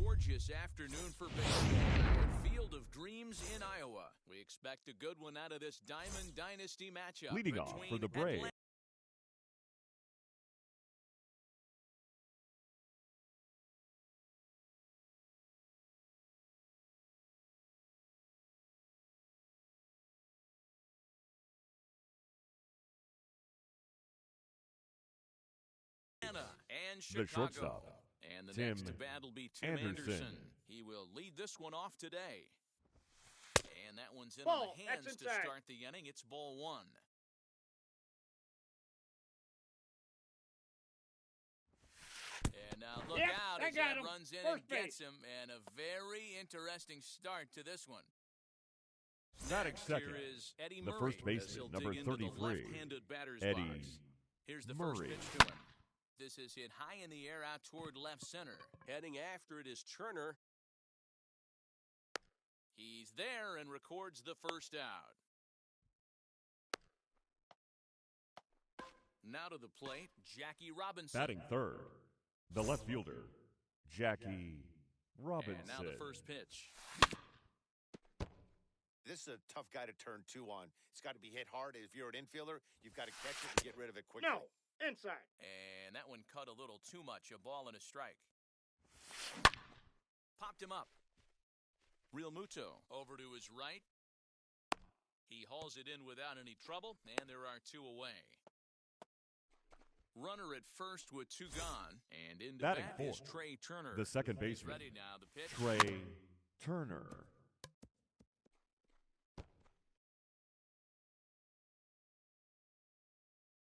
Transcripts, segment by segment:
Gorgeous afternoon for baseball at Field of Dreams in Iowa. We expect a good one out of this Diamond Dynasty matchup. Leading off for the Braves. And The Chicago. shortstop, And the Tim next to bat will be Tim Anderson. He will lead this one off today. And that one's in on the hands to start the inning. It's ball one. And now look out as that runs in and gets him. And a very interesting start to this one. Batting second, Here is Eddie the Murray, first baseman, number 33, Eddie Here's the first Murray. pitch to him. This is hit high in the air out toward left center. Heading after it is Turner. He's there and records the first out. Now to the plate, Jackie Robinson. Batting third, the left fielder, Jackie Robinson. And now the first pitch. This is a tough guy to turn two on. It's got to be hit hard. If you're an infielder, you've got to catch it and get rid of it quickly. No, inside. And that one cut a little too much. A ball and a strike. Popped him up. Real Muto over to his right. He hauls it in without any trouble, and there are two away. Runner at first with two gone, and into Batting bat fourth, is Trey Turner. the second baseman, Ready now, the pitch. Trey Turner.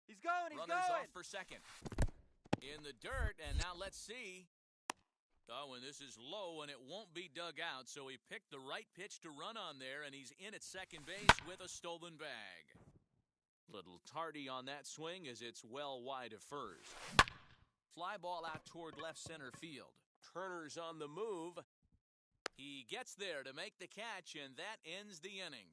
He's going, Runners off for second. In the dirt, and now let's see. Oh, and this is low, and it won't be dug out, so he picked the right pitch to run on there, and he's in at second base with a stolen bag. Little tardy on that swing as it's well wide of first. Fly ball out toward left center field. Turner's on the move. He gets there to make the catch, and that ends the inning.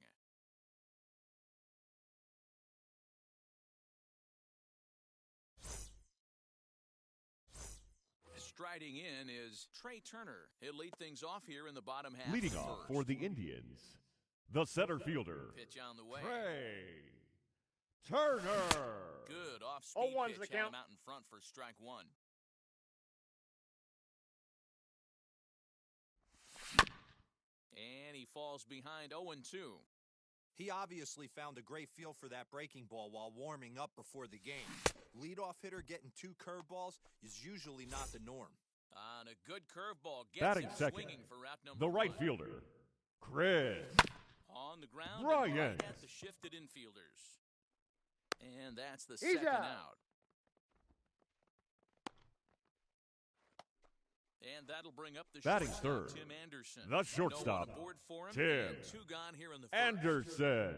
Striding in is Trey Turner. He'll lead things off here in the bottom half. Leading off for the Indians, the center fielder, Pitch on the way. Trey Turner. Good off-speed 0-1's pitch the count. out in front for strike one. And he falls behind 0-2. He obviously found a great feel for that breaking ball while warming up before the game. Leadoff hitter getting two curveballs is usually not the norm. On a good curveball, gets Batting him second, swinging for route number the right one. fielder, Chris On the ground, Bryant. and right at the shifted infielders. And that's the He's second out. out. And that'll bring up the Batting shortstop, third, Tim Anderson. the shortstop, No one aboard for him, Tim and two gone here in the first. Anderson.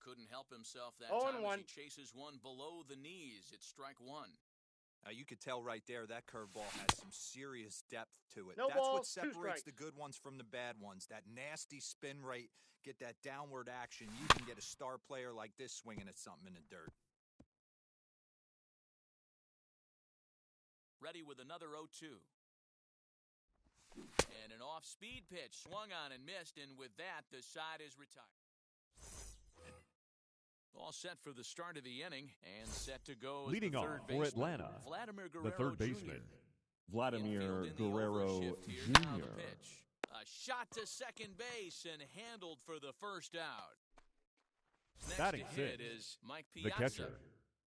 Couldn't help himself that 0-1. time as he chases one below the knees. It's strike one. Now you could tell right there that curveball has some serious depth to it. No That's balls, what 2 separates strikes. the good ones from the bad ones. That nasty spin rate, get that downward action. You can get a star player like this swinging at something in the dirt. Ready with another 0-2. And an off-speed pitch swung on and missed, and with that, the side is retired. All set for the start of the inning and set to go. Leading the off third for baseman, Atlanta, Vladimir the Guerrero third Jr. baseman, Vladimir Infield in the Guerrero overshift here. Now the Jr. pitch. A shot to second base and handled for the first out. Next Batting to hit sixth, is Mike The Piazza. catcher,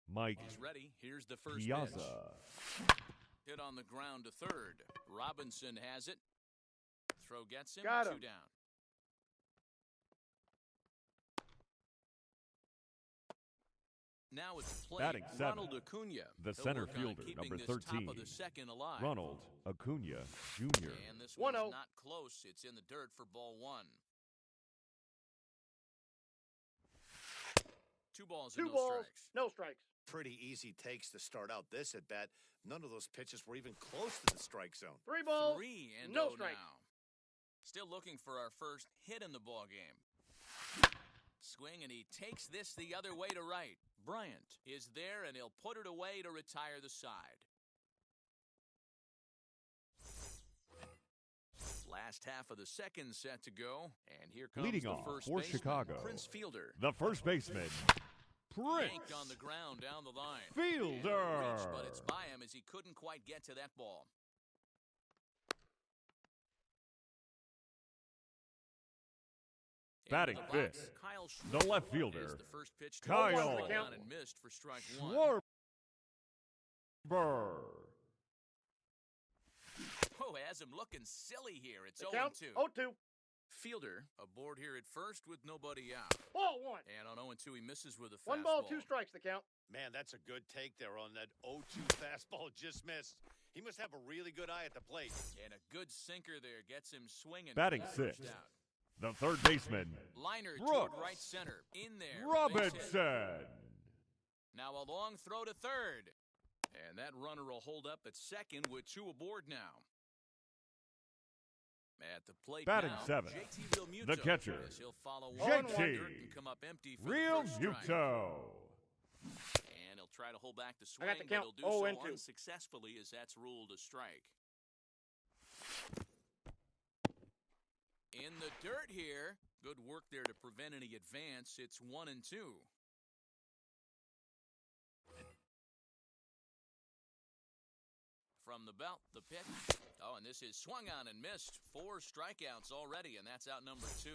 Mike He's ready. Here's the first pitch. Piazza. Hit on the ground to third. Robinson has it. Throw gets him. Got him. 2 down. Now at the plate, Batting seventh, Ronald Acuna. the He'll center work on fielder, keeping number this 13, top of the second alive. Ronald Acuna Jr. And this one's 1-0. not close. It's in the dirt for ball one. 2 balls and 2 no balls, strikes. no strikes. Pretty easy takes to start out this at bat. None of those pitches were even close to the strike zone. 3 balls, 3 and no 0 strikes. now. Still looking for our first hit in the ball game. Swing, and he takes this the other way to right. Bryant is there, and he'll put it away to retire the side. Last half of the second set to go, and here comes Leading the off first for baseman, Chicago, Prince Fielder. the first baseman, Prince Yanked on the ground down the line. Fielder. And reached, but it's by him as he couldn't quite get to that ball. Batting Into the box, fifth, Kyle the Schwarber left is fielder, the first pitch to Kyle swung on and missed for strike one. Schwarber. Oh, has him looking silly here. It's The 0-2. count, 0-2. Fielder aboard here at first with nobody out. Ball 1. And on 0-2, he misses with a fastball. 1 ball, 2 strikes, the count. Man, that's a good take there on that 0-2 fastball just missed. He must have a really good eye at the plate. And a good sinker there gets him swinging. Batting for the first sixth, out. the third baseman, Liner Brooks toward right center. In there. Base hit. Robinson. Now a long throw to third. And that runner will hold up at second with 2 aboard now. At the plate Batting now, seventh, JT Realmuto, the catcher, as he'll follow JT one and come up empty for the Real first strike. Muto. try to hold back the I swing, got the but count. he'll do 0 so and 2. unsuccessfully as that's ruled a strike. In the dirt here. Good work there to prevent any advance. It's 1 and 2. From the belt, the pitch. Oh, and this is swung on and missed. 4 strikeouts already, and that's out number 2.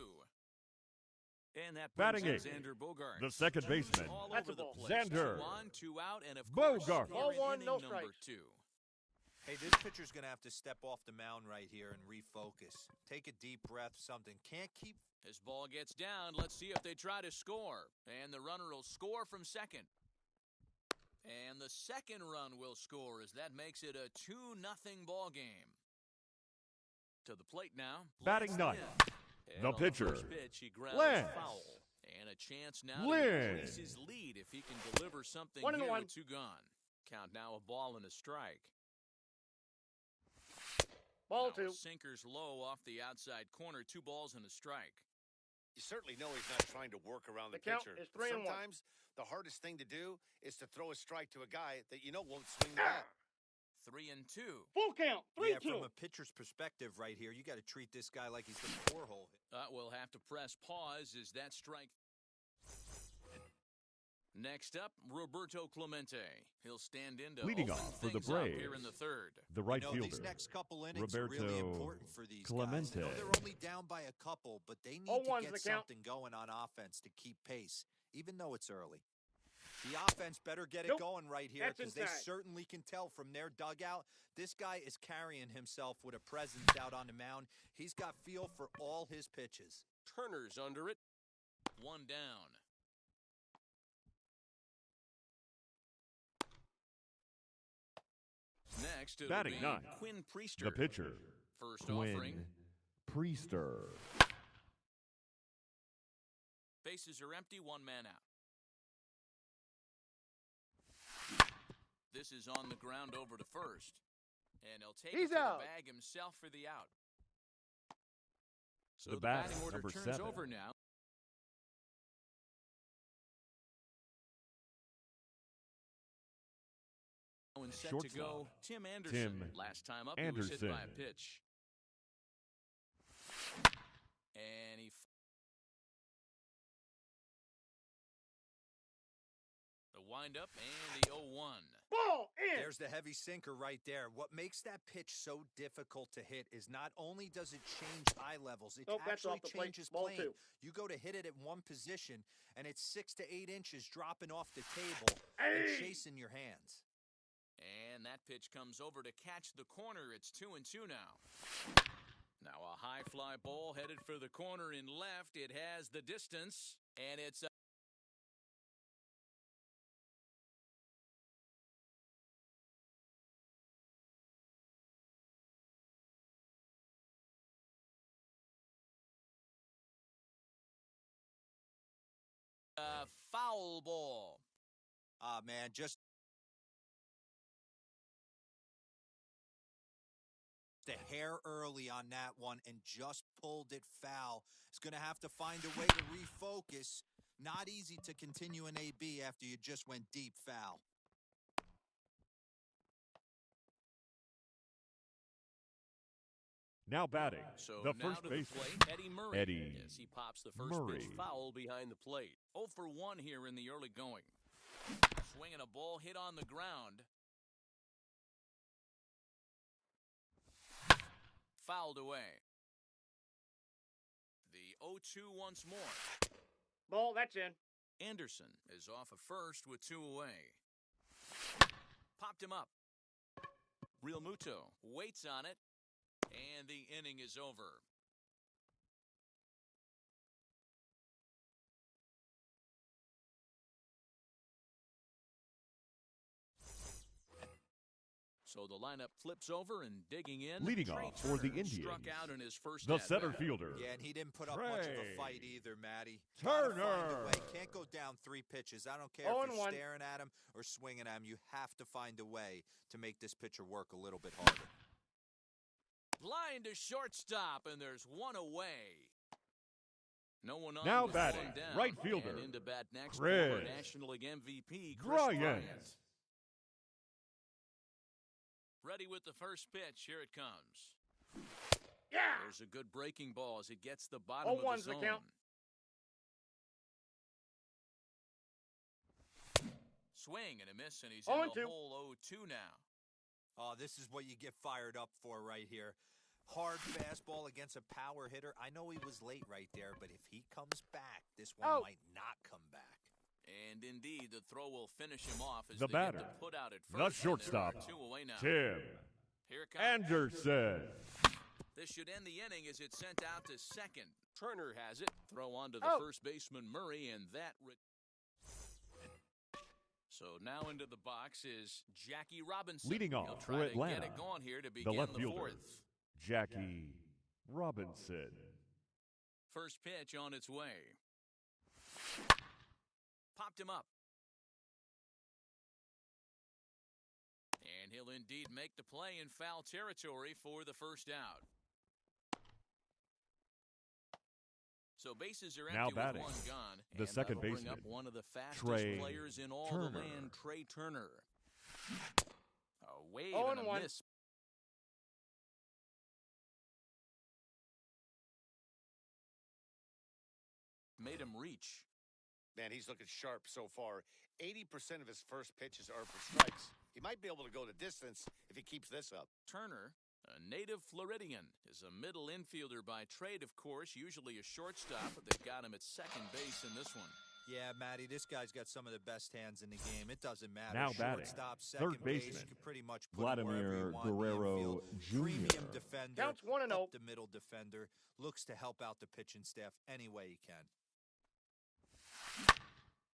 And that brings Batting in eighth, Xander Bogaerts. the second baseman, All That's over a the ball. place. Xander 2 on, 2 out, and of course, Bogaerts. we're Ball in 1, inning no number strikes. 2. Hey, this pitcher's going to have to step off the mound right here and refocus. Take a deep breath, something. Can't keep... As ball gets down, let's see if they try to score. And the runner will score from second. And the second run will score as that makes it a 2-0 ball game. To the plate now. Batting Lance ninth, Lynn. the And on pitcher, first pitch, he grounds Lance foul. And a chance now to Lynn. increase his lead if he can deliver something 1 and here 1. with 2 gone. Count now a ball and a strike. Ball Now 2. a sinker's low off the outside corner. 2 balls and a strike. You certainly know he's not trying to work around the The count pitcher. is But 3 and 1. sometimes the hardest thing to do is to throw a strike to a guy that you know won't swing the bat. 3 and 2. Full count. 3-2. Yeah, from a pitcher's perspective right here, you got to treat this guy like he's the 4-hole. We'll have to press pause as that strike. Next up, Roberto Clemente. He'll stand in to Leading open off for the things up here Braves, in the third. the right You know, fielder, these next couple innings are really Roberto important for these guys. Clemente. I know they're only down by a couple, but they need to 0-1's get the count. something going on offense to keep pace, even though it's early. The offense better get it Nope. going right here That's because they inside. certainly can tell from their dugout. This guy is carrying himself with a presence out on the mound. He's got feel for all his pitches. Turner's under it. 1 down. Next, it'll Batting be ninth, Quinn Priester. the pitcher, First offering. Quinn Priester. Bases are empty, 1 man out. This is on the ground over to first. And he'll take He's it to out. the bag himself for the out. So The the batter, batting order number turns 7. over now. And set to Shortstop, go, Tim Anderson. Tim Last time up, he was hit by a Anderson. pitch. And he... The windup and the 0-1. Ball in. There's the heavy sinker right there. What makes that pitch so difficult to hit is not only does it change eye levels, it Nope, that's actually off the plate. changes Ball plane. 2. You go to hit it at one position, and it's 6 to 8 inches dropping off the table and Hey. chasing your hands. And that pitch comes over to catch the corner. It's 2 and 2 now. Now a high fly ball headed for the corner in left. It has the distance, and it's a foul ball. Ah, man, just a hair early on that one and just pulled it foul. It's going to have to find a way to refocus. Not easy to continue an AB after you just went deep foul. Now batting, So the now first to the baseman, plate, Eddie Murray. Eddie As he pops the first Murray. pitch foul behind the plate. 0 for 1 here in the early going. Swinging a ball hit on the ground. Fouled away. The 0-2 once more. Ball, that's in. Anderson is off of first with 2 away. Popped him up. Real Muto waits on it. And the inning is over. So the lineup flips over and digging in. Leading Trey off for the Turner Indians, struck out in his first the at-bat. center fielder, Yeah, and he didn't put up much of a Trey fight either, Matty. Gotta find a Turner. way. Can't go down 3 pitches. I don't care if 0-1. you're staring at him or swinging at him. You have to find a way to make this pitcher work a little bit harder. Line to shortstop, and there's 1 away. No one on Now with batting, one down. right fielder, And into bat next, Chris former National League MVP Chris Bryant. Bryant. Ready with the first pitch. Here it comes. Yeah. There's a good breaking ball as it gets the bottom of the 0-1's the zone. count. Swing and a miss, and he's 0-2. in the hole 0-2 now. Oh, this is what you get fired up for right here. Hard fastball against a power hitter. I know he was late right there, but if he comes back, this one Oh. might not come back. And indeed, the throw will finish him off as The they batter, get the put out at first. the and shortstop, there are 2 away now. Tim Here it comes. Anderson. This should end the inning as it's sent out to second. Turner has it. Throw on to the Oh. first baseman, Murray, and that... So now into the box is Jackie Robinson. Leading He'll off try for to Atlanta, get it going here to the begin left the fielder, fourth. Jackie Robinson. First pitch on its way. Popped him up. And he'll indeed make the play in foul territory for the first out. So bases are Now empty batting, with one gone. the and second that'll bring up baseman, one of the fastest Trey players in all Turner. the land, Trey Turner. A wave 0-1. and a miss. Made him reach. Man, he's looking sharp so far. 80% of his first pitches are for strikes. He might be able to go the distance if he keeps this up. Turner, a native Floridian, is a middle infielder by trade, of course, usually a shortstop, but they've got him at second base in this one. Yeah, Matty, this guy's got some of the best hands in the game. It doesn't matter. Now batting, Shortstop, third second base, baseman, you can pretty much put him wherever Vladimir you want in the Guerrero infield. Jr. Premium defender, Counts 1-0. up the middle defender, looks to help out the pitching staff any way he can.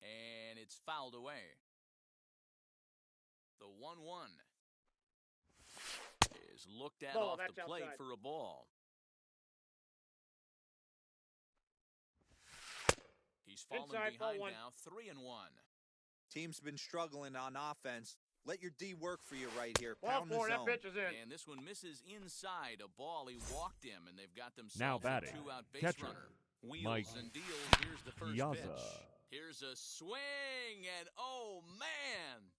And it's fouled away. The 1-1 is looked at Ball, off the that's plate outside. for a ball. He's fallen Inside, ball behind 1. now, 3-1. Team's been struggling on offense. Let your D work for you right here. Ball Pound the 4, that zone. pitch is in. And this one misses inside a ball. He walked him, and they've got themselves Now a batting, 2-out base catcher, runner. Wheels Mike and deals. Here's the first Piazza. pitch. Here's a swing, and oh, man.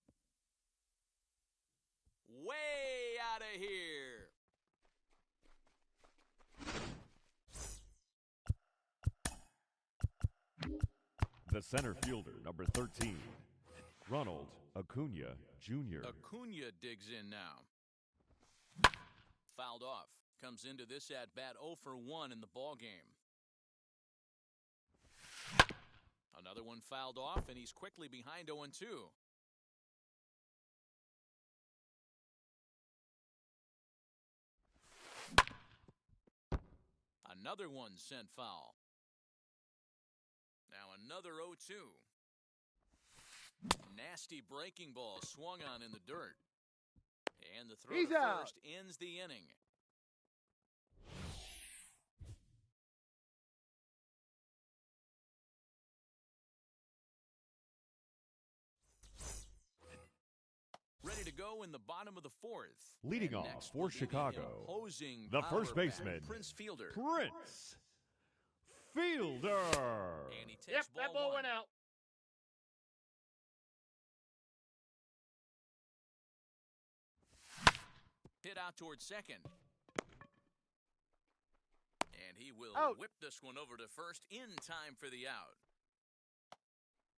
Way out of here. The center fielder, number 13, Ronald Acuna Jr. Acuna digs in now. Fouled off. Comes into this at-bat 0 for 1 in the ball game. Another one fouled off, and he's quickly behind 0-2. Another one sent foul. Now another 0-2. Nasty breaking ball swung on in the dirt. And the throw He's to out. first ends the inning. Ready to go in the bottom of the fourth. Leading And off next for will be the Chicago, imposing the power first back, baseman, Prince Fielder. Prince Fielder. And he takes Yep, that ball 1. went out. Hit out towards second. And he will Out. whip this one over to first in time for the out.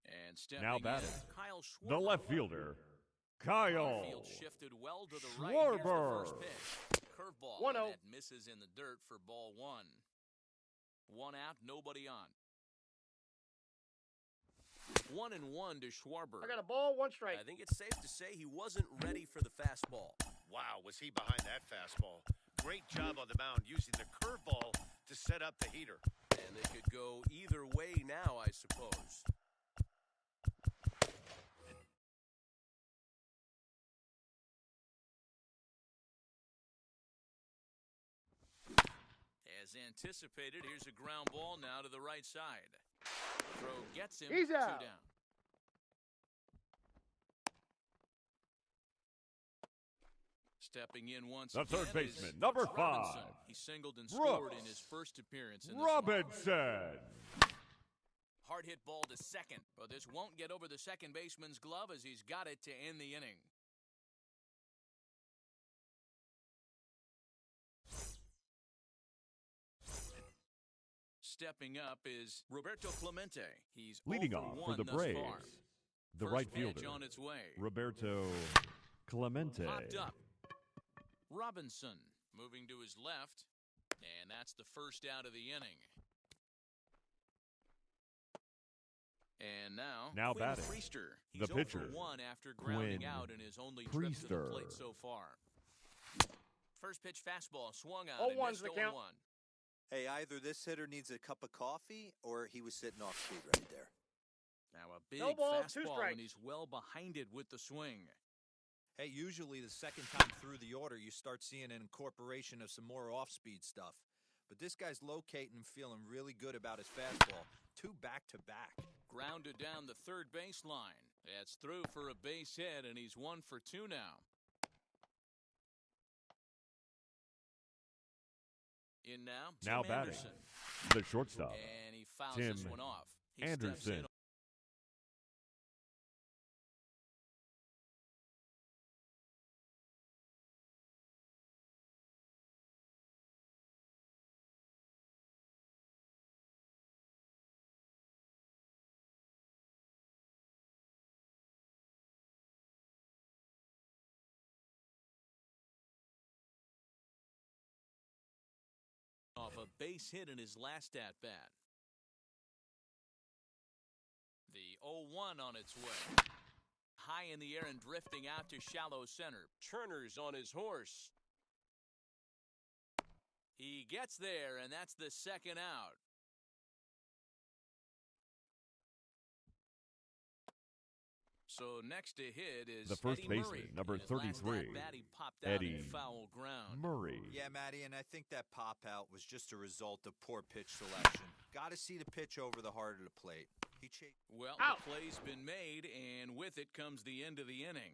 And stepping Now batting, in, Kyle Schwarber. the left fielder, Kyle Field shifted well to the right. Here's the Schwarber. first pitch. Curveball. 1-0. And that misses in the dirt for ball 1. 1 out, nobody on. 1-1 to Schwarber. I got a ball, 1 strike. I think it's safe to say he wasn't ready for the fastball. Wow, was he behind that fastball. Great job on the mound using the curveball to set up the heater. And they could go either way now, I suppose. As anticipated, here's a ground ball now to the right side. Throw gets him. He's 2 out. down. Stepping in once The again third is baseman, number Robinson. 5, He singled and scored in Brooks his first appearance in this one. Robinson. Hard hit ball to second, but this won't get over the second baseman's glove as he's got it to end the inning. Stepping up is Roberto Clemente. He's Leading 0 off for for 1 the thus Braves, far. the First right pitch fielder, on its way. Roberto Clemente. Popped up. Robinson moving to his left, and that's the first out of the inning. And now Quinn batting, Priester. He's the 0 pitcher, for 1 after grounding Quinn out in his only trip to the Priester. plate so far. First pitch fastball swung on and 0-1's missed the 0-1. count. Hey, either this hitter needs a cup of coffee or he was sitting off speed right there. Now a big No ball, 2 fastball, strikes. and he's well behind it with the swing. Hey, usually the second time through the order, you start seeing an incorporation of some more off-speed stuff. But this guy's locating and feeling really good about his fastball. 2 back-to-back. Grounded down the third baseline. That's through for a base hit, and he's 1 for 2 now. In now, Tim Now batting, Anderson. the shortstop, And he fouls Tim this one off. He steps Anderson. in. Off a base hit in his last at-bat. The 0-1 on its way. High in the air and drifting out to shallow center. Turner's on his horse. He gets there, and that's the second out. So next to hit is The first Eddie baseman, Murray. number In his last 33, at-bat, he popped out Eddie in foul ground. Murray. Yeah, Matty, and I think that pop-out was just a result of poor pitch selection. Got to see the pitch over the heart of the plate. He chased. Well, Out. the play's been made, and with it comes the end of the inning.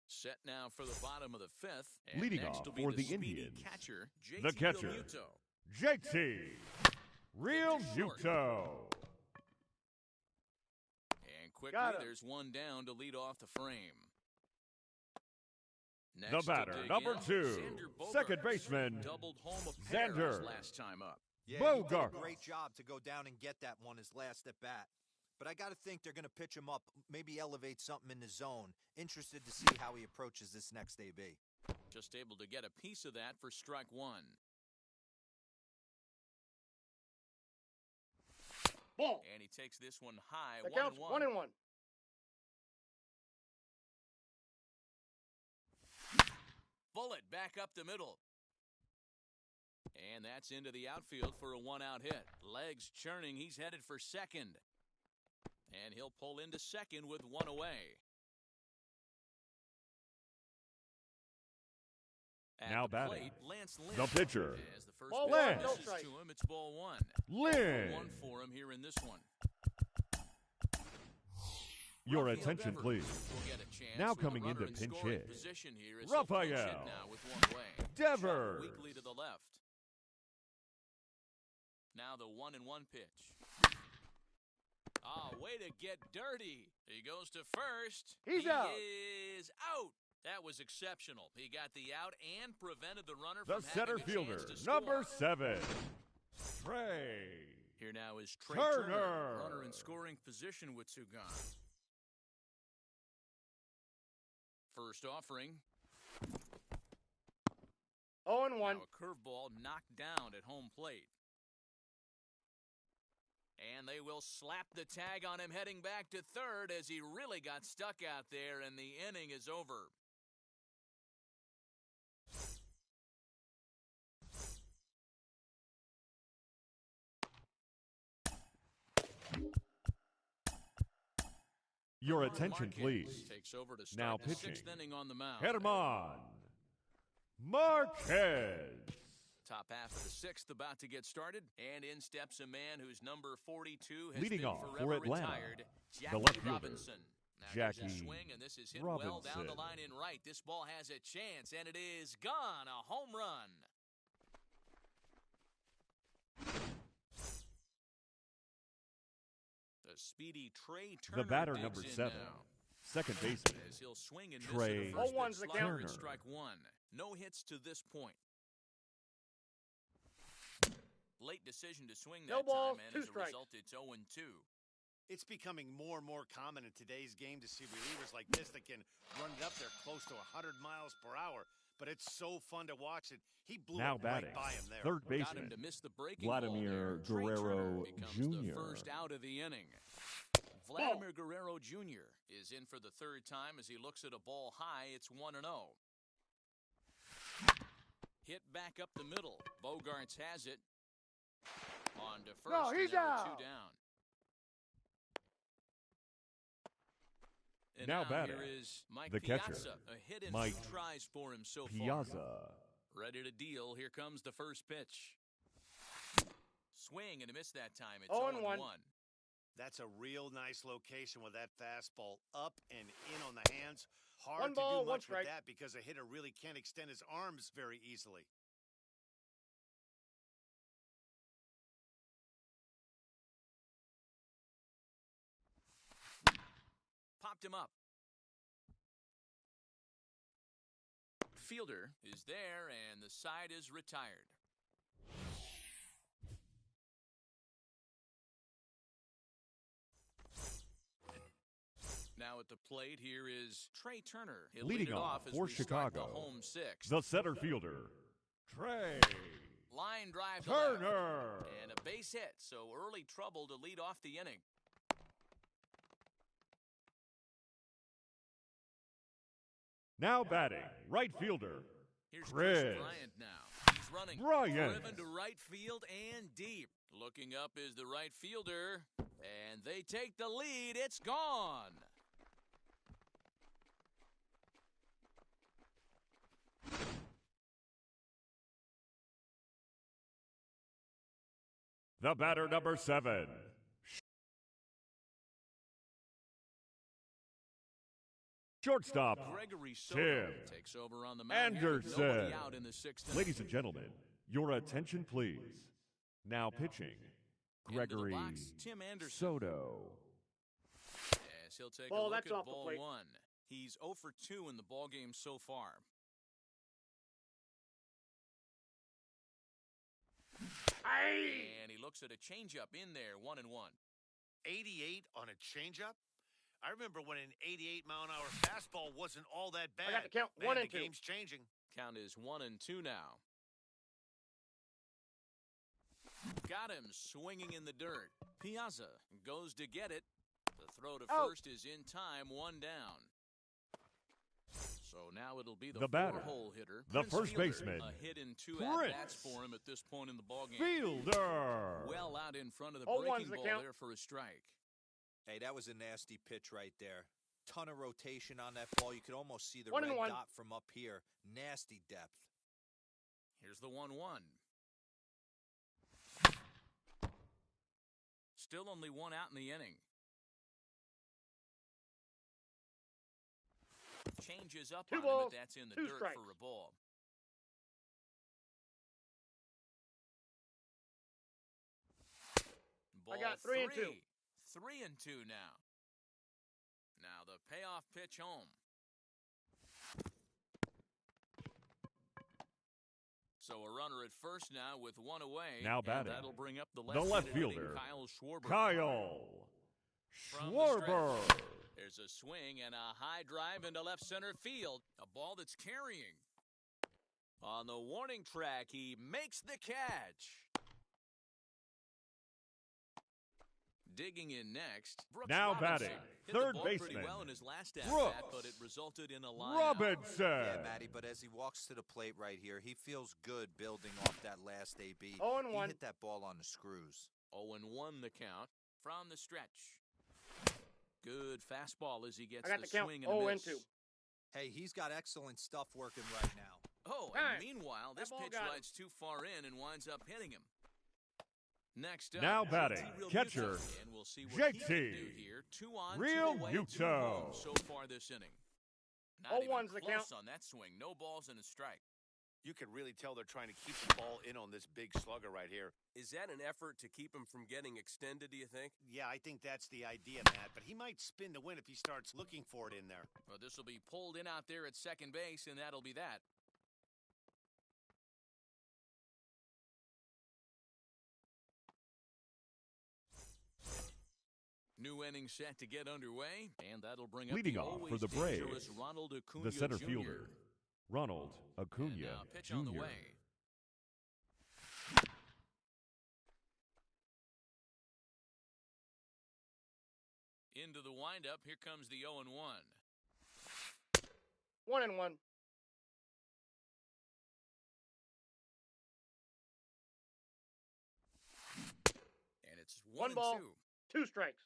Set now for the bottom of the fifth. And Leading next off will be for the the speedy Indians, catcher, JT the catcher, Realmuto. JT Real Muto. And quickly, Got him. there's one down to lead off the frame. Next The to batter, dig number in, 2, Xander Bogaerts. second baseman, Doubled home a pair his Xander last time up. Yeah, he did a Bogaerts. great job to go down and get that one his last at bat. But I got to think they're going to pitch him up, maybe elevate something in the zone. Interested to see how he approaches this next AB. Just able to get a piece of that for strike 1. Ball. And he takes this one high, The 1 count's and 1 and 1. Bullet back up the middle. And that's into the outfield for a 1-out hit. Legs churning, he's headed for second. And he'll pull into second with 1 away. At Now the batting, plate, Lance Lynn. the pitcher, As the first Ball pitch one, no misses strike. to him, it's ball 1. Lynn. 1 for him here in this one. Your Rafael attention, Devers please. will get a chance Now with a coming runner into in pinch scoring hit, position here as he'll pinch hit Rafael now with 1 away. Devers. Shot weakly to the left. Now the 1-1 pitch. Ah, way to get dirty. He goes to first. He's he out. is out. That was exceptional. He got the out and prevented the runner The from center having a fielder, chance to score. number 7, Trey Here now is Trey Turner. Turner, runner in scoring position with 2 gone. First offering. 0 and 1. Now a curveball knocked down at home plate. And they will slap the tag on him heading back to third as he really got stuck out there, and the inning is over. Your German attention, Marquez please. takes over to Now start the pitching. 6th inning on the mound. German Marquez. Top half of the 6th about to get started, and in steps a man whose number 42 has Leading been off for forever Atlanta, retired, Jackie the left fielder, Robinson. Now here's a Jackie swing, and this is hit well down the Robinson. line in right. This ball has a chance, and it is gone. A home run. speedy Trey Turner. The batter, digs number in 7. now. Second baseman. As he'll swing and Trey miss at the first 0-1's the pitch, count. Turner at Turner. strike one. No hits to this point. Late decision to swing that No balls, time, and 2 as a strikes. result, it's 0-2. It's becoming more and more common in today's game to see relievers like this that can run it up there close to 100 miles per hour. But it's so fun to watch it. He blew Now it batting, right by him there. third Got him baseman. to miss the breaking Vladimir ball there. Trey Turner Guerrero becomes the Jr. first out of the inning. Vladimir Guerrero Jr. is in for the third time as he looks at a ball high. It's 1-0. Hit back up the middle. Bogarts has it. On to first. No, he's and there are out. 2 down. And Now now batting, here is Mike the Piazza. catcher, A hit and Mike 2 tries for him so far. Piazza. Ready to deal. Here comes the first pitch. Swing and a miss that time. It's 0-1. 0-1. That's a real nice location with that fastball up and in on the hands. Hard 1 to ball, do 1 much with strike. that because a hitter really can't extend his arms very easily. Popped him up. Fielder is there, and the side is retired. Now at the plate, here is Trey Turner. He'll lead Leading it off off as for we start the Chicago, home 6th. The center fielder, Trey Line drive to left. Turner. And a base hit, so early trouble to lead off the inning. Now batting, right fielder, Here's Chris Chris Bryant now. He's running Bryant. driven to right field and deep. Looking up is the right fielder, and they take the lead. It's gone. The batter, number 7. Shortstop, Gregory Soto Tim takes over on the mound. Here with Anderson. nobody out in the 6th inning. Ladies and gentlemen, your attention please. Now pitching, Into the Gregory box, Tim Anderson. Soto. Yes, he'll take Ball, a look that's at off the ball plate. 1. He's 0 for 2 in the ball game so far. And he looks at a changeup in there, 1-1. 88 on a changeup? I remember when an 88-mile-an-hour fastball wasn't all that bad. I got the count, Man, 1 the and 2. game's changing. Count is 1-2 now. Got him swinging in the dirt. Piazza goes to get it. The throw to Out. first is in time, 1 down. So now it'll be the batter, 4-hole hitter. the Prince first Fielder. baseman, A hit and 2 Prince at-bats for him at this point in the ballgame. Fielder. Well out in front of the 0-1's breaking the ball count. there for a strike. Hey, that was a nasty pitch right there. Ton of rotation on that ball. You could almost see the 1-1. red dot from up here. Nasty depth. Here's the 1-1. Still only 1 out in the inning. Changes up 2 on him, balls, but that's in the 2 dirt strikes. for a ball. Ball I got 3 and 2. 3 and 2 now. Now the payoff pitch home. So a runner at first now with 1 away. Now and batting, that'll bring up the the left left-handed hitting fielder, Kyle Schwarber. Kyle From the Schwarber. stretch. There's a swing and a high drive into left center field. A ball that's carrying. On the warning track, he makes the catch. Digging in next, Brooks Now Robinson. batting, Hit the third ball pretty baseman, well in his last Brooks at-bat, but it resulted in a line Robinson. Yeah, Matty, but as he walks to the plate right here, he feels good building off that last AB. 0-1. He hit that ball on the screws. 0-1 the count from the stretch. Good fastball as he gets I got the the count, swing and a 0 miss. and 2. Hey, he's got excellent stuff working right now. Oh, Time. and meanwhile, That this ball pitch got him. rides too far in and winds up hitting him. Next up, Now JT batting, Real catcher, Muto, and we'll see what he JT can do here. 2 on, Real 2 away, 2 Muto. home so far this inning. Not even 0-1's the close count. on that swing. No balls and a strike. You can really tell they're trying to keep the ball in on this big slugger right here. Is that an effort to keep him from getting extended, do you think? Yeah, I think that's the idea, Matt. But he might spin to win if he starts looking for it in there. Well, this will be pulled in out there at second base, and that'll be that. New inning set to get underway, and that'll bring up Leading the off always for the Braves, dangerous Ronald Acuna the center Jr. fielder, Ronald And Acuna now pitch on the Jr. way. Into the windup, here comes the 0-1. 1-1. And it's 1 1-2. ball, 2 strikes.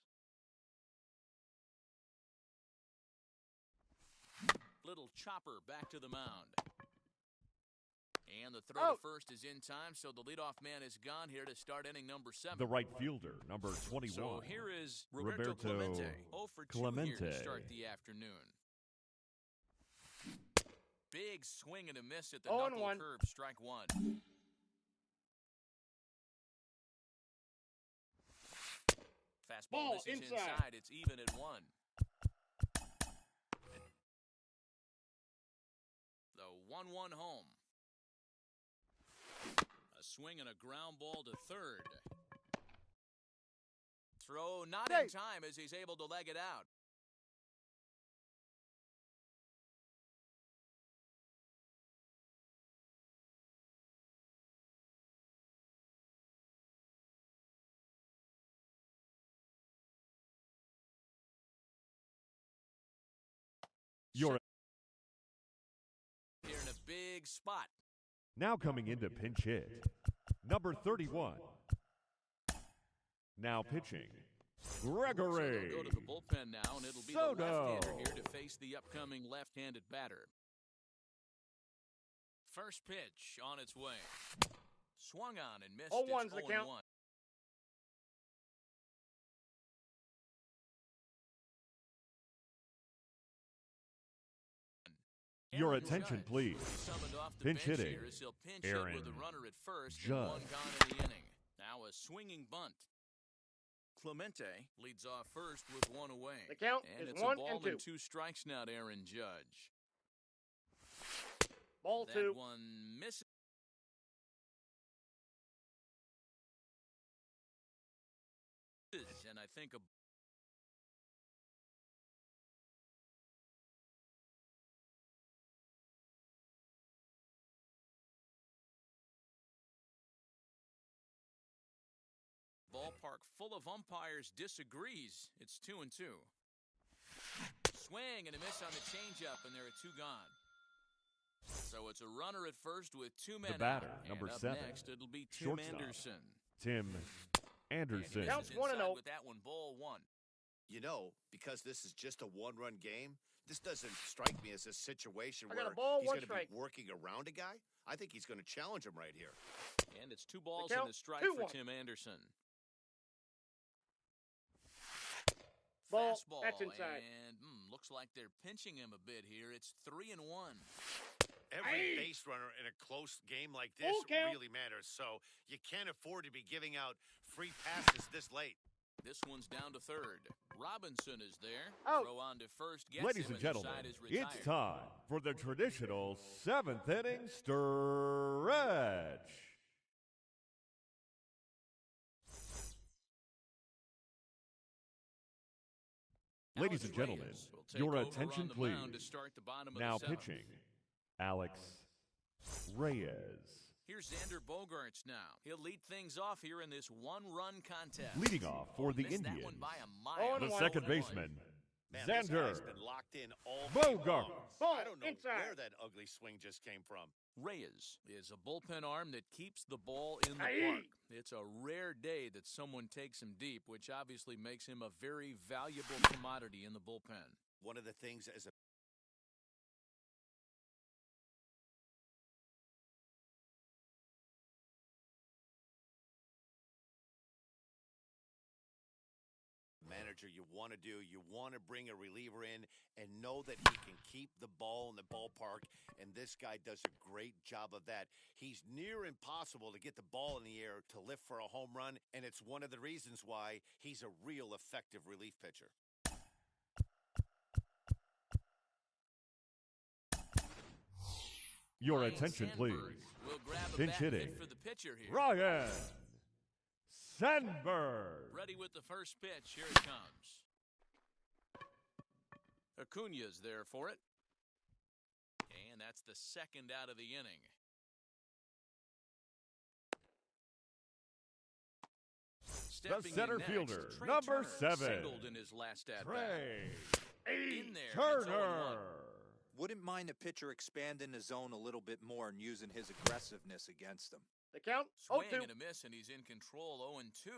Little chopper back to the mound. And the throw Out. to first is in time, so the leadoff man is gone here to start inning number 7. The right fielder, number 21. So here is Roberto Roberto Clemente. 0 for 2 here to Clemente. start the afternoon. Big swing and a miss at the 0-1. knuckle curve, strike 1. Fastball Ball misses inside. inside. It's even at 1. The 1-1 home. A swing and a ground ball to third. Throw not in time as he's able to leg it out. You're Here in a big spot. now coming into pinch hit, number 31. Now pitching, Gregory So they'll go to the bullpen now, and it'll be the Soto. left-hander here to face the upcoming left-handed batter. First pitch on its way. Swung on and missed. 0-1's It's the count. 0-1. Your Aaron attention, Judge please. will be summoned off the Pinch bench hitting, here as he'll pinch Aaron hit with a runner at first Judge. and 1 gone in the inning. Now a swinging bunt. Clemente leads off first with 1 away. The count and is it's 1 a ball and 2. and 2 strikes now to Aaron Judge. Ball That 2. one misses. And I think a ballpark full of umpires disagrees. It's 2-2. Swing and a miss on the changeup, and there are 2 gone. So it's a runner at first with 2 men The batter, out. number and up 7, next, it'll be Tim shortstop. Anderson. Tim And he Anderson. Counts misses 1-0. inside with that one, ball 1. You know, because this is just a one-run game, this doesn't strike me as a situation I where got a ball, he's 1 going to strike. be working around a guy. I think he's going to challenge him right here. And it's 2 balls count, and a strike for 2-1. Tim Anderson. Ball, Fastball, that's inside. and looks like they're pinching him a bit here. It's 3-1. Every Aye. base runner in a close game like this Full count. really matters, so you can't afford to be giving out free passes this late. This one's down to third. Robinson is there. Out. Throw on to first. Gets Ladies him, and the gentlemen, side is retired. it's time for the traditional 7th inning stretch. Ladies Alex and gentlemen, Reyes will take your over attention, on the please. mound to start the bottom of Now the 7th. pitching, Alex Reyes. Here's Xander Bogaerts now. He'll lead things off here in this 1-run contest. Leading off for the Missed that Indians, one by a mile. the 0-1. second baseman, Man, this Xander guy's been locked in all Bogaerts. game long. Ball I don't know inside. where that ugly swing just came from. Reyes is a bullpen arm that keeps the ball in the Aye. park. It's a rare day that someone takes him deep, which obviously makes him a very valuable commodity in the bullpen. One of the things as a manager manager you want to do. You want to bring a reliever in and know that he can keep the ball in the ballpark, and this guy does a great job of that. He's near impossible to get the ball in the air to lift for a home run, and it's one of the reasons why he's a real effective relief pitcher. Your Ryan attention, Sandberg please. will grab a Pinch bat hitting. hit for the pitcher here. Ryan Sandberg. Ready with the first pitch. Here it comes. Acuna's there for it. And that's the second out of the inning. Stepping center in next, fielder, Trey number Turner 7. singled in his last at-bat. Trey In there, and it's 0-1. Turner. Wouldn't mind a pitcher expanding the zone a little bit more and using his aggressiveness against him. The count, Swing 0-2. and a miss, and he's in control, 0-2.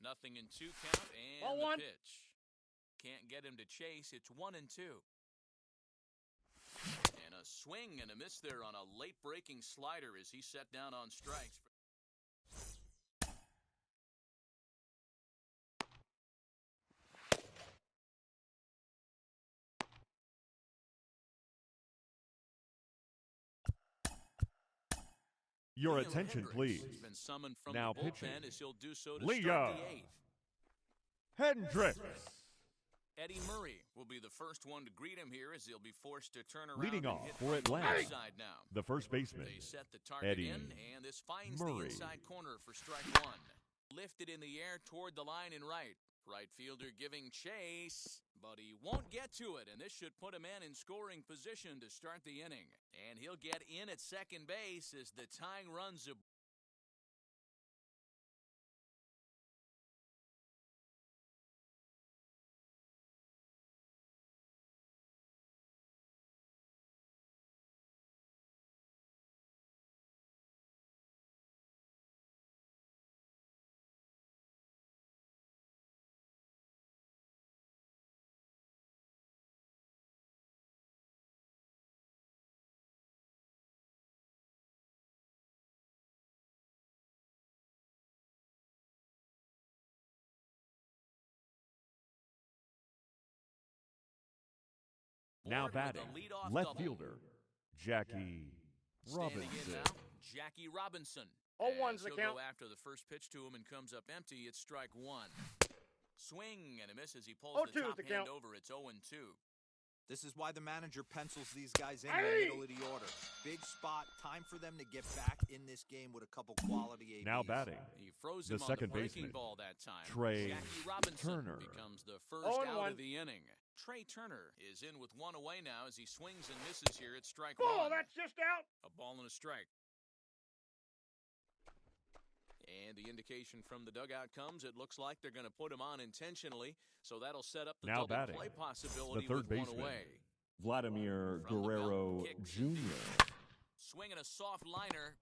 Nothing in 2 count, and Ball the one. pitch. Can't get him to chase. It's 1-2. And a swing and a miss there on a late-breaking slider as he set down on strikes. Your Leo attention, Hendricks please. has been summoned from Now the bullpen pitching. as he'll do so to Leo start the 8th. Hendricks. Eddie Murray will be the first one to greet him here as he'll be forced to turn around Leading and off hit for from the Atlanta, left side now. the first baseman, They set the target Eddie in, and this finds the Murray. inside corner for strike 1. Lifted in the air toward the line in right. Right fielder giving chase, but he won't get to it, and this should put a man in scoring position to start the inning. And he'll get in at second base as the tying runs a Now board with a batting, leadoff left double. fielder, Jackie Standing in Robinson. now, Jackie Robinson. 0-1's As the he'll count. go after the first pitch to him and comes up empty. It's strike 1. Swing and a miss as he pulls 0-2 the is top the hand count. over. It's 0-2. This is why the manager pencils these guys in the middle of the order. Big spot, time for them to get back in this game with a couple quality ABs. Now batting, He froze the him on second the breaking baseman, ball that time. Trey Jackie Robinson Turner. becomes the first 0-1. out of the inning. Trey Turner is in with one away now as he swings and misses here at strike Ball, 1. that's just out. A ball and a strike. And the indication from the dugout comes, it looks like they're going to put him on intentionally, so that'll set up the Now double batting, play possibility the third with one baseman, away. Vladimir From the Guerrero belt, kicks Jr. Swinging a soft liner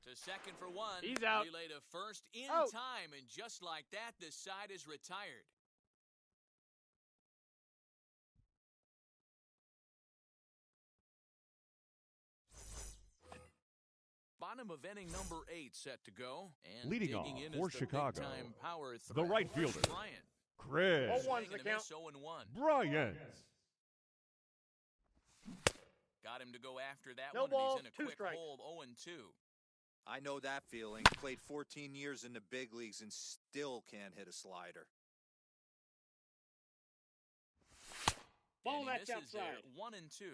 to second for 1. He's out. Relay to first in Out. time, and just like that, the side is retired. Bottom of inning number 8 set to go. And Leading digging off in for is the Chicago, big-time power the threat, right Chris fielder, Bryant. Chris 0-1's Swing the and a count. miss, 0-1. Bryant. Got him to go after that No one, balls, and he's 2 in a quick strikes. hold, 0-2. I know that feeling. Played 14 years in the big leagues and still can't hit a slider. Ball, And he that's misses there, outside. 1-2.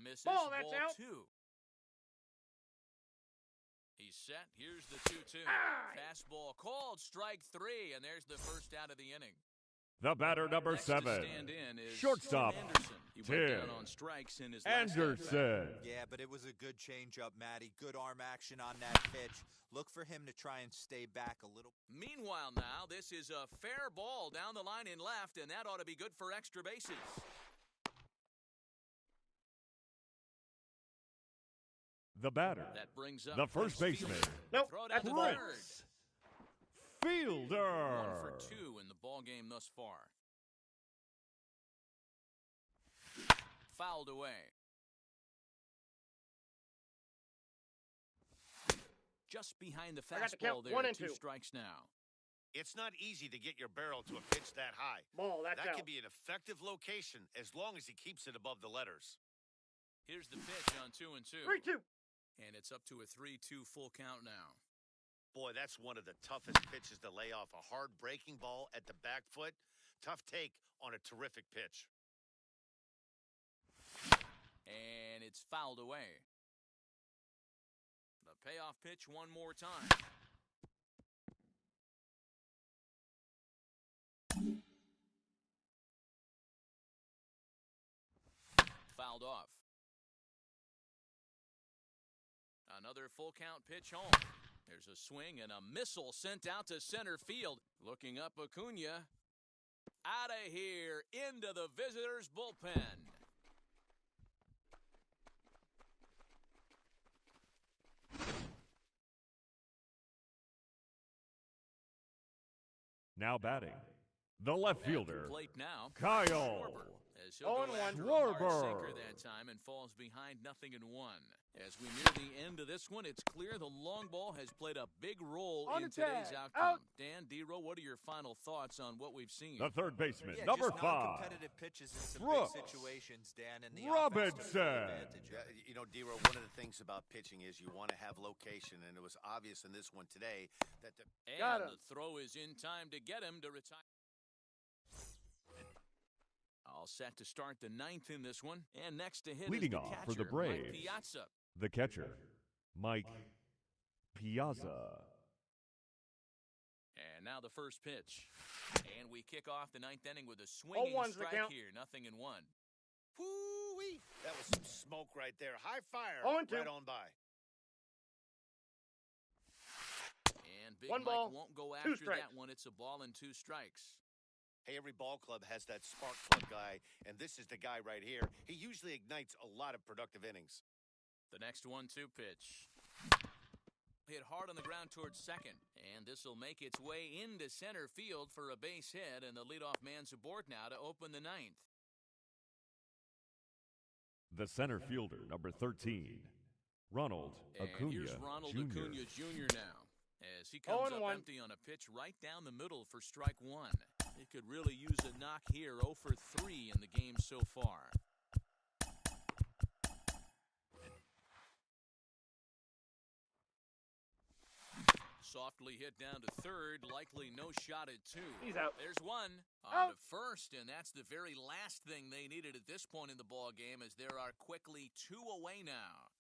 Misses, Ball, that's ball out. 2. He's set. Here's the 2-2. Ah! Fastball called, strike 3, and there's the first out of the inning. The batter, number Next to 7, stand in is shortstop, Tim Anderson. He went Tim down on strikes in his last at-bat. Anderson. Yeah, but it was a good changeup, Matty. Good arm action on that pitch. Look for him to try and stay back a little. Meanwhile now, this is a fair ball down the line in left, and that ought to be good for extra bases. The batter, That brings up the first Prince baseman, Fielder. Nope, Throw it that's at a the ball. third. Prince Fielder. 1 for 2 in the ball game thus far. Fouled away. Just behind the I got the count. fastball there. 1 and 2 2. strikes now. It's not easy to get your barrel to a pitch that high. Ball, that's That out. can be an effective location as long as he keeps it above the letters. Here's the pitch on 2 and 2. 3-2. And it's up to a 3-2 full count now. Boy, that's one of the toughest pitches to lay off. A hard breaking ball at the back foot. Tough take on a terrific pitch. And it's fouled away. The payoff pitch one more time. Fouled off. Another full count pitch home. There's a swing and a missile sent out to center field. Looking up Acuna. Out of here into the visitors' bullpen. Now batting, the left At the fielder, plate now, Kyle Schwarber, as he'll go 0-1. after a hard Schwarber. sinker that time and falls behind 0-1. As we near the end of this one, it's clear the long ball has played a big role On in the tag. today's outcome. Out. Dan Dero, what are your final thoughts on what we've seen? the third baseman, Yeah, number just 5, non-competitive pitches in some Brooks big situations, Dan, and the Robinson. offense took full advantage of Yeah, it. you know, Dero, one of the things about pitching is you want to have location, and it was obvious in this one today that the And Got him. the throw is in time to get him to retire. All set to start the 9th in this one. And next to hit Leading is the off catcher, for the Mike Braves. Piazza. the catcher, Mike Piazza. And now the first pitch. And we kick off the 9th inning with a swinging 0-1's the strike count. here. 0-1. Woo-wee! That was some smoke right there. High fire. 0-2. Right on by. And Big 1 Mike ball, won't go 2 after strikes. that one. It's a ball and 2 strikes. Hey, every ball club has that spark plug guy, and this is the guy right here. He usually ignites a lot of productive innings. The next 1-2 pitch. Hit hard on the ground towards second. And this will make its way into center field for a base hit. And the leadoff man's aboard now to open the 9th. The center fielder, number 13, Ronald And Acuna here's Ronald Jr. Acuna Jr. now. As he comes up 0-1. empty on a pitch right down the middle for strike 1. He could really use a knock here. 0 for 3 in the game so far. Softly hit down to third, likely no shot at 2. He's out. There's one on Out. to first, and that's the very last thing they needed at this point in the ball game, as there are quickly 2 away now.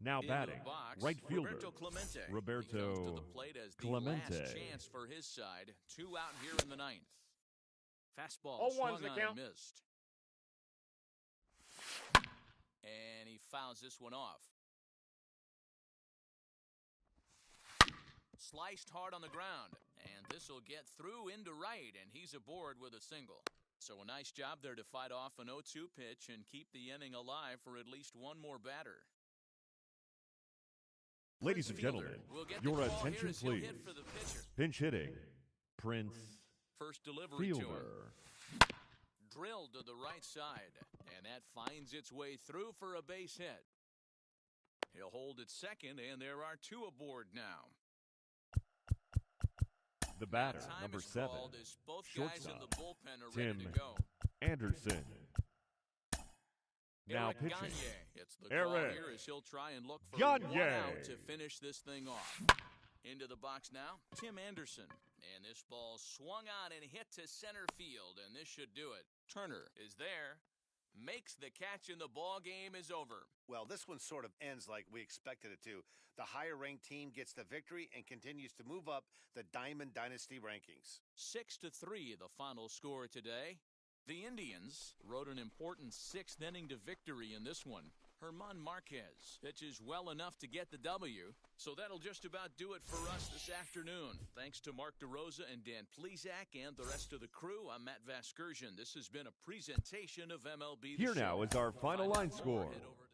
Now Into batting, the box, right fielder, Roberto Clemente. Roberto He comes to the plate as the Clemente. last chance for his side. 2 out here in the 9th. Fastball 0-1's swung the on count. and missed. And he fouls this one off. Sliced hard on the ground, and this will get through into right, and he's aboard with a single. So a nice job there to fight off an 0-2 pitch and keep the inning alive for at least one more batter. Ladies and Fielder gentlemen, will get your the call here attention as he'll please. hit for the pitcher. Pinch hitting, Prince First delivery to him. Fielder. Drilled to the right side, and that finds its way through for a base hit. He'll hold at second, and there are 2 aboard now. The batter, Time number is 7, called as both guys in the shortstop, bullpen are ready Tim to go. Anderson. Now Eric pitching, Gagne. It's the call Eric here as he'll try and look for Gagne. 1 out to finish this thing off. Into the box now, Tim Anderson. And this ball swung on and hit to center field, and this should do it. Turner is there, makes the catch, and the ball game is over. Well, this one sort of ends like we expected it to. The higher-ranked team gets the victory and continues to move up the Diamond Dynasty rankings. 6-3, the final score today. The Indians rode an important 6th inning to victory in this one. Herman Marquez pitches well enough to get the W. So that'll just about do it for us this afternoon. Thanks to Mark DeRosa and Dan Plesac and the rest of the crew. I'm Matt Vasgersian. This has been a presentation of MLB The Here Show. now is our final line Head score. over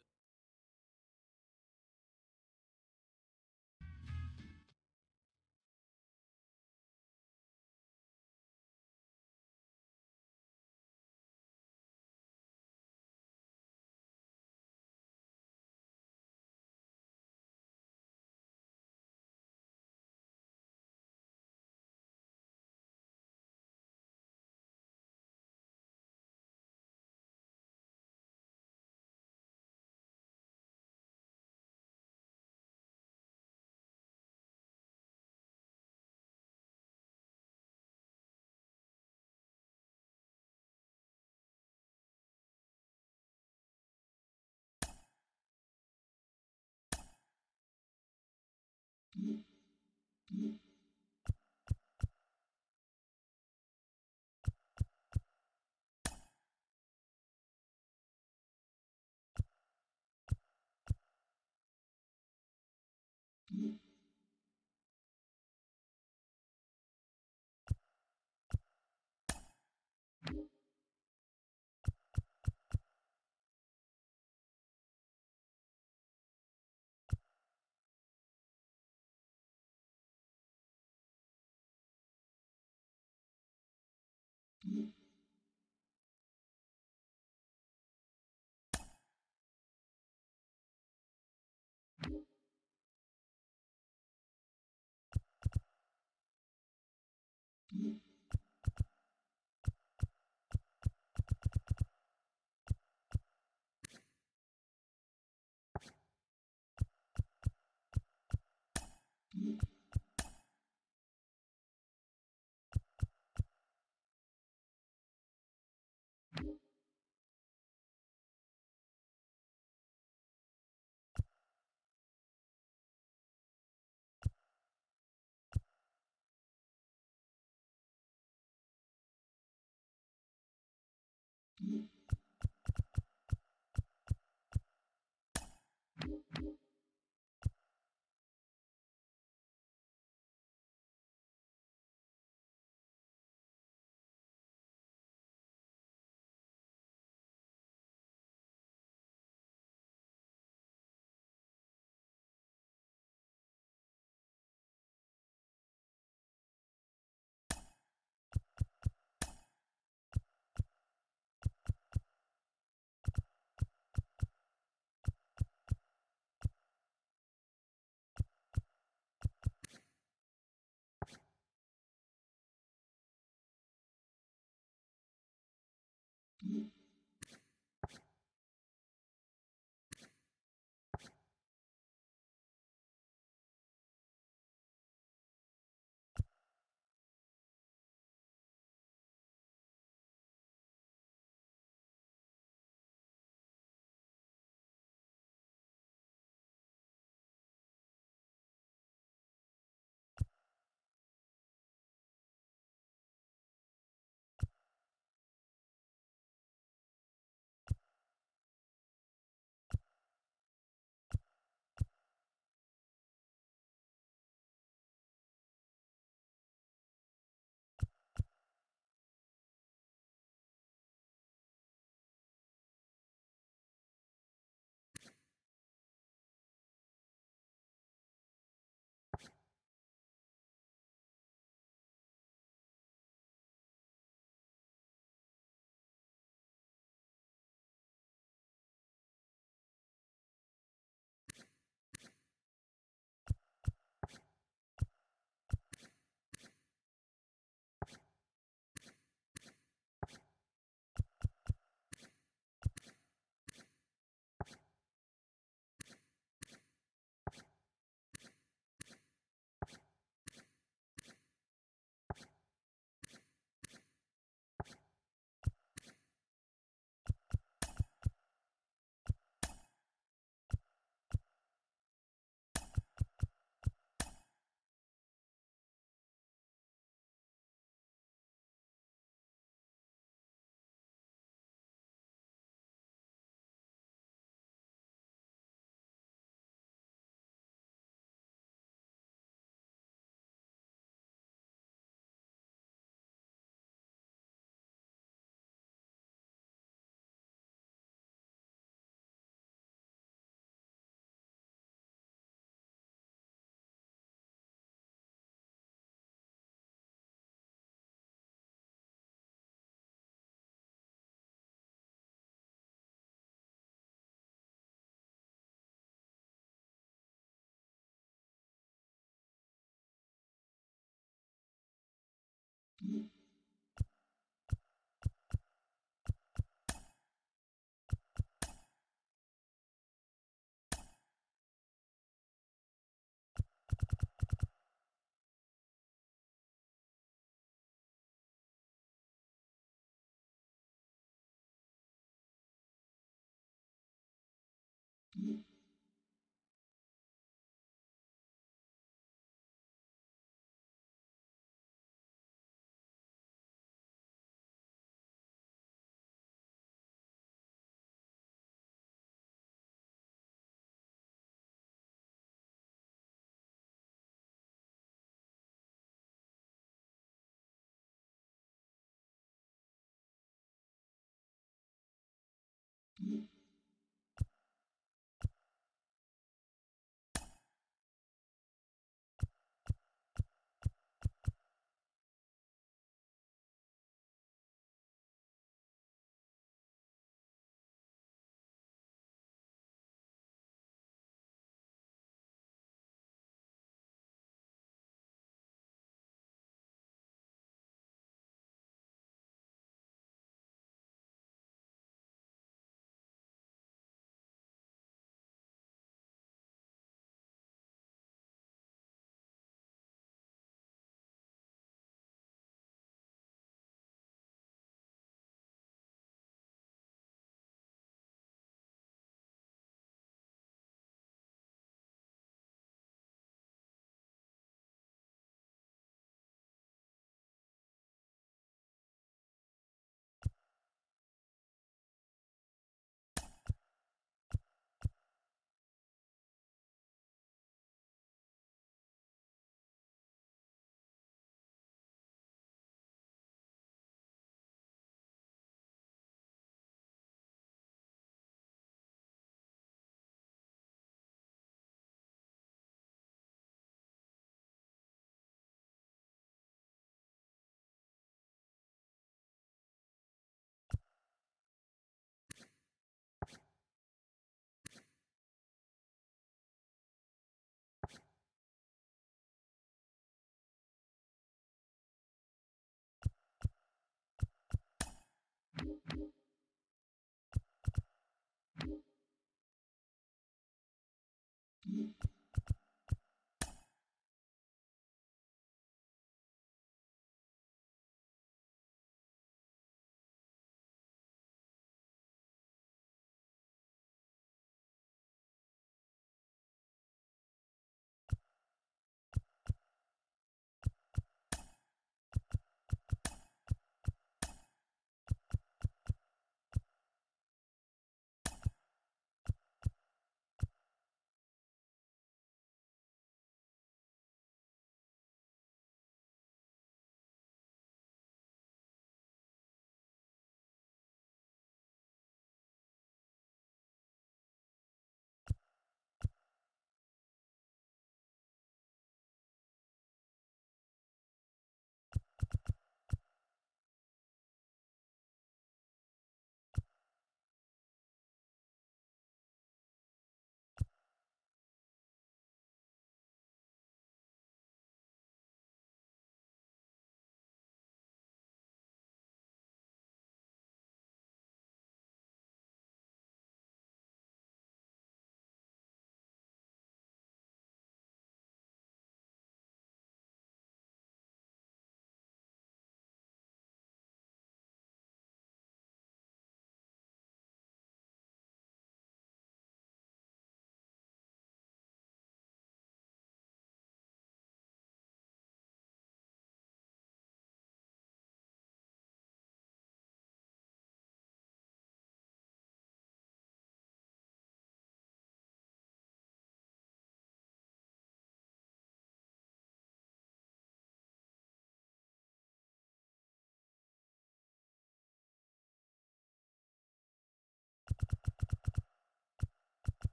Mm-hmm.